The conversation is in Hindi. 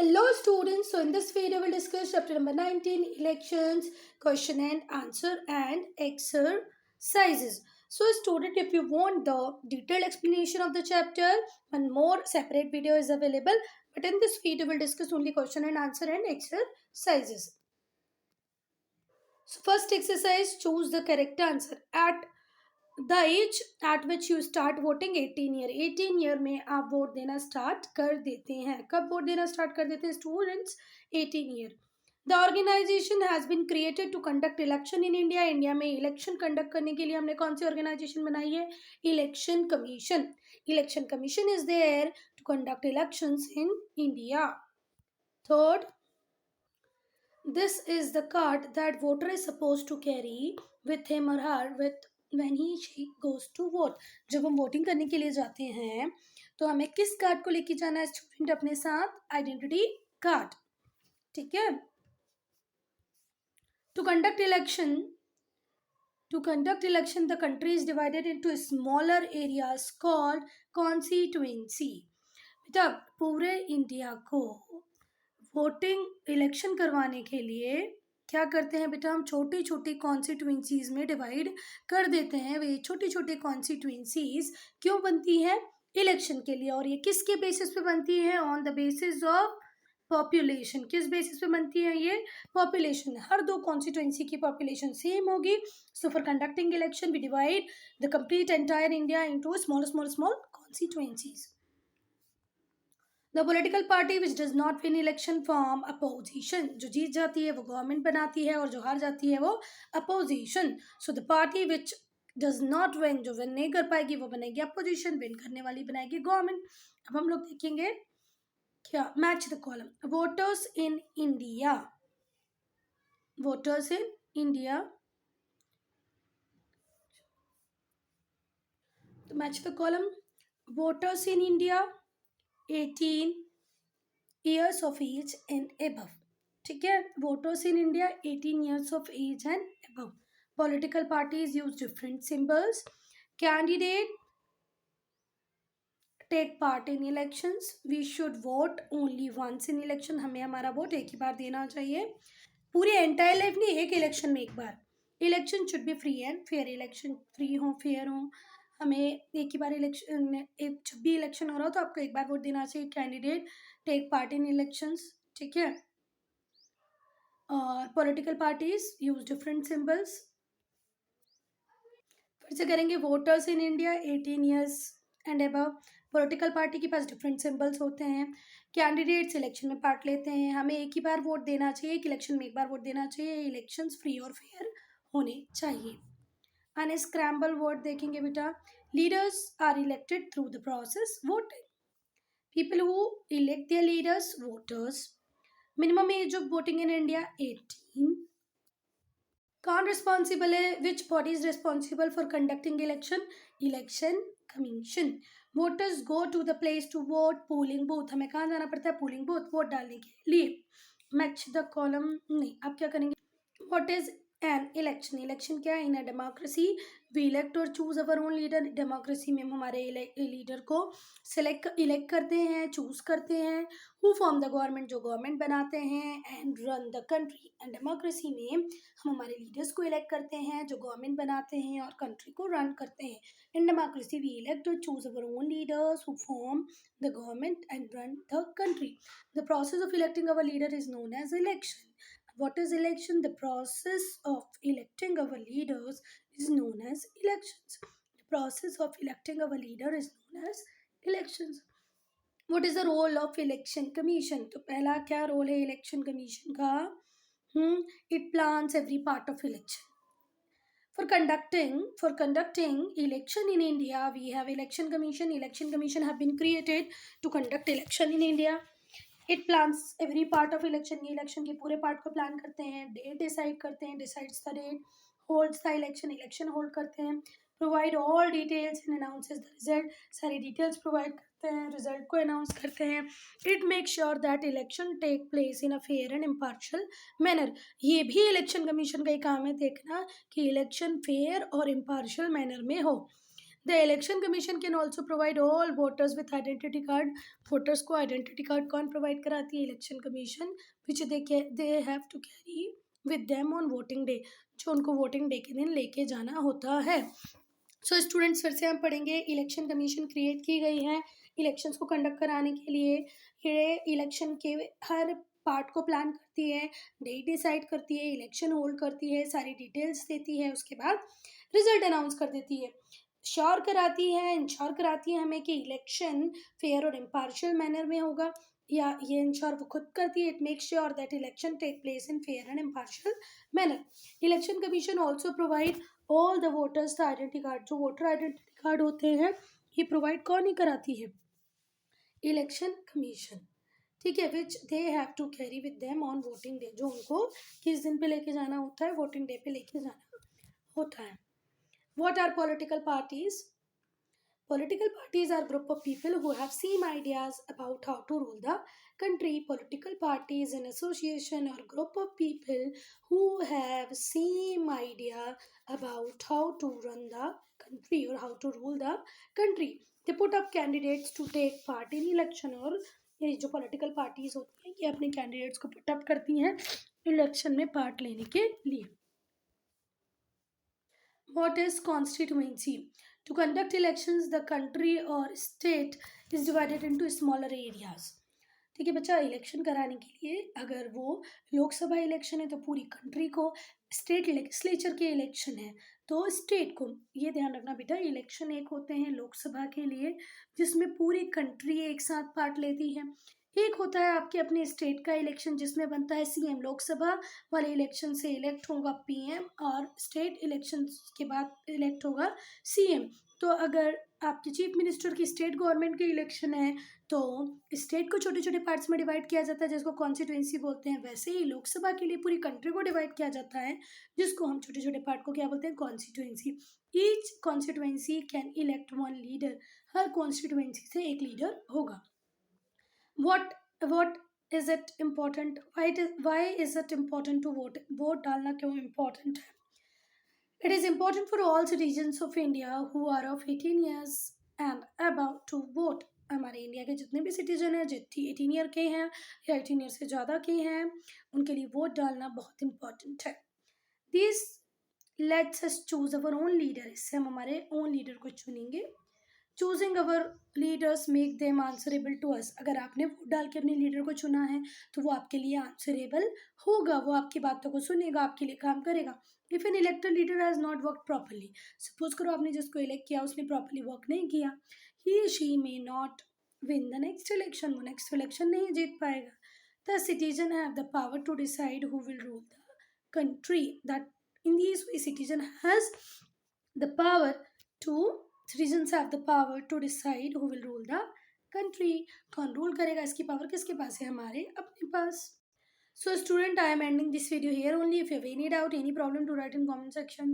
Hello students, so in this video we will discuss chapter number 19 elections, question and answer and exercises. So student, if you want the detailed explanation of the chapter, one more separate video is available, but in this video we will discuss only question and answer and exercises. So first exercise, choose the correct answer. At the age at which you start voting 18 year में आप वोट देना स्टार्ट कर देते हैं. कब वोट देना स्टार्ट कर देते हैं students? 18 year. The organisation has been created to conduct election in India. India में इलेक्शन कंडक्ट करने के लिए हमने कौन सी ऑर्गेनाइजेशन बनाई है? Election commission. Election commission is there to conduct elections in India. Third, this is the card that voter is supposed to carry with him or her with when she goes to vote. जब हम वोटिंग करने के लिए जाते हैं तो हमें किस कार्ड को लेके जाना है स्टूडेंट अपने साथ? Identity card. ठीक है. To conduct election the country is divided into smaller areas called constituency. बेटा पूरे इंडिया को वोटिंग इलेक्शन करवाने के लिए क्या करते हैं बेटा? हम छोटी छोटी कॉन्स्टिट्यूंसीज में डिवाइड कर देते हैं. वे छोटी छोटी कॉन्स्टिट्यूंसीज क्यों बनती हैं? इलेक्शन के लिए. और ये किसके बेसिस पे बनती है? On the basis of population. किस बेसिस पे बनती है ये? पॉपुलेशन. हर दो कॉन्स्टिट्यूंसी की पॉपुलेशन सेम होगी. So for conducting election we divide the complete entire India into small constituencies. The political party which does not win election form opposition. जो जीत जाती है वो गवर्नमेंट बनाती है और जो हार जाती है वो opposition. So the party which does not win, जो विन नहीं कर पाएगी वो बनेगी अपोजिशन. विन करने वाली बनाएगी गवर्नमेंट. अब हम लोग देखेंगे क्या? Match the column. Voters in India. Voters in India. तो match the column. Voters in India 18 years of age and above. ठीक है. Voters in India 18 years of age and above. Political parties use different symbols. Candidate take part in elections. We should vote only once in election. हमें हमारा वोट एक ही बार देना चाहिए. पूरी एंटायर लाइफ नहीं, एक इलेक्शन में एक बार. Election should be free and fair. Election free हो, फेयर हो. हमें एक ही बार इलेक्शन, एक जब भी इलेक्शन हो रहा हो तो आपको एक बार वोट देना चाहिए. Candidate take part in elections. ठीक है. और political parties use different symbols. फिर से करेंगे. Voters in India 18 years and above. Political party के पास डिफरेंट सिंबल्स होते हैं. कैंडिडेट्स इलेक्शन में पार्ट लेते हैं. हमें एक ही बार वोट देना चाहिए. एक इलेक्शन में एक बार वोट देना चाहिए. इलेक्शंस फ्री और फेयर होने चाहिए. अनस्क्रैम्बल वर्ड देखेंगे बेटा. Leaders are elected through the process voting. People who elect their leaders, voters. Minimum age of voting in India 18. कौन रिस्पॉन्सिबल है? Which body is responsible for conducting election? Election commission. Voters go to the place to vote. Polling booth. हमें कहाँ जाना पड़ता है? पोलिंग बूथ वोट डालने के लिए. मैच द कॉलम नहीं. आप क्या करेंगे? What is an election? Election क्या है? इन अ डेमोक्रेसी वी इलेक्ट और choose our own leader. Democracy में हम हमारे लीडर को इलेक्ट करते हैं, चूज करते हैं. हु फॉर्म द गवर्नमेंट, जो गवर्नमेंट बनाते हैं. And run the country. And democracy में हम हमारे लीडर्स को इलेक्ट करते हैं जो गवर्नमेंट बनाते हैं और कंट्री को रन करते हैं. इन डेमोक्रेसी वी इलेक्ट और choose our own leaders who form the government and run the country. The process of electing our leader is known as election. What is election? The process of electing our leaders is known as elections. The process of electing our leader is known as elections. What is the role of election commission? तो पहला क्या रोल है election commission का? It plans every part of election. For conducting election in India, we have election commission. Election commission have been created to conduct election in India. It plans every part of election. ये इलेक्शन के पूरे पार्ट को प्लान करते हैं. डेट डिसाइड करते हैं. Decides the date. Holds the election. Election hold करते हैं. Provide all details and announces the result. सारी डिटेल्स प्रोवाइड करते हैं, रिजल्ट को अनाउंस करते हैं. It make sure that election take place in a fair and impartial manner. ये भी इलेक्शन कमीशन का ही काम है देखना कि इलेक्शन फेयर और इम्पार्शियल मैनर में हो. The election commission can also provide all voters with identity card. Voters को आइडेंटिटी कार्ड कौन प्रोवाइड कराती है? Election commission, which they have to carry with them on voting day, जो उनको वोटिंग डे के दिन लेके जाना होता है। सो स्टूडेंट्स, फिर से हम पढ़ेंगे। इलेक्शन कमीशन क्रिएट की गई है इलेक्शंस को कंडक्ट कराने के लिए। ये इलेक्शन के हर पार्ट को प्लान करती है, डेट डिसाइड करती है, इलेक्शन होल्ड करती है, सारी डिटेल्स देती है, उसके बाद रिजल्ट अनाउंस कर देती है। श्योर कराती है, इंश्योर कराती है हमें कि इलेक्शन फेयर और इम्पार्शियल मैनर में होगा, या ये इंश्योर वो खुद करती है। It make sure that election take place in fair and impartial manner. Election commission also provide all the voters the identity card. जो वोटर आइडेंटिटी कार्ड होते हैं ये प्रोवाइड कौन ही कराती है? इलेक्शन कमीशन, ठीक है, which they have to carry with them on voting day, जो उनको किस दिन पे लेके जाना होता है? वोटिंग डे पे लेके जाना होता है। What are political parties? Political parties are a group of people who have same ideas about how to rule the country. Political parties an association or group of people who have same idea about how to run the country or how to rule the country. They put up candidates to take part in election, और ये जो पॉलिटिकल पार्टीज होती हैं ये अपने कैंडिडेट्स को पुट अप करती हैं इलेक्शन में पार्ट लेने के लिए। What is constituency? To conduct elections, the country or state is divided into smaller areas. ठीक है बच्चा, इलेक्शन कराने के लिए अगर वो लोकसभा इलेक्शन है तो पूरी कंट्री को, स्टेट लेजिस्लेचर के इलेक्शन है तो स्टेट को। ये ध्यान रखना बेटा, इलेक्शन एक होते हैं लोकसभा के लिए जिसमें पूरी कंट्री एक साथ पार्ट लेती है। एक होता है आपके अपने स्टेट का इलेक्शन जिसमें बनता है सीएम। लोकसभा वाले इलेक्शन से इलेक्ट होगा पीएम और स्टेट इलेक्शन के बाद इलेक्ट होगा सीएम। तो अगर आपके चीफ मिनिस्टर की स्टेट गवर्नमेंट के इलेक्शन है तो स्टेट को छोटे छोटे पार्ट्स में डिवाइड किया जाता है जिसको कॉन्स्टिट्यूएंसी बोलते हैं। वैसे ही लोकसभा के लिए पूरी कंट्री को डिवाइड किया जाता है जिसको हम छोटे छोटे पार्ट को क्या बोलते हैं? Constituency. Each constituency can elect one leader. Her constituency से एक लीडर होगा। what is it important? Why is it important to vote? Vote डालना क्यों इम्पोर्टेंट है? It is important for all citizens of India who are of 18 years and above to vote. हमारे इंडिया के जितने भी सिटीजन हैं जो 18 ईयर के हैं या 18 ईयर से ज़्यादा के हैं उनके लिए वोट डालना बहुत इम्पोर्टेंट है। This lets us choose our own leader. इससे हम हमारे ओन लीडर को चुनेंगे। Choosing our leaders make them answerable to us. अगर आपने वोट डाल के अपने लीडर को चुना है तो वो आपके लिए आंसरेबल होगा, वो आपकी बातों को सुनेगा, आपके लिए काम करेगा। If an elected leader has not work properly, suppose करो आपने जिसको इलेक्ट किया उसने प्रॉपरली वर्क नहीं किया, he she may not win the next election, वो नेक्स्ट इलेक्शन नहीं जीत पाएगा। The citizen have the power to decide who will rule the country. That in these way the citizens have the power to decide who will rule the country. कौन रूल करेगा इसकी पावर किसके पास है? हमारे अपने पास। So student, I am ending this video here only. If you have any doubt, any problem, to write in comment section.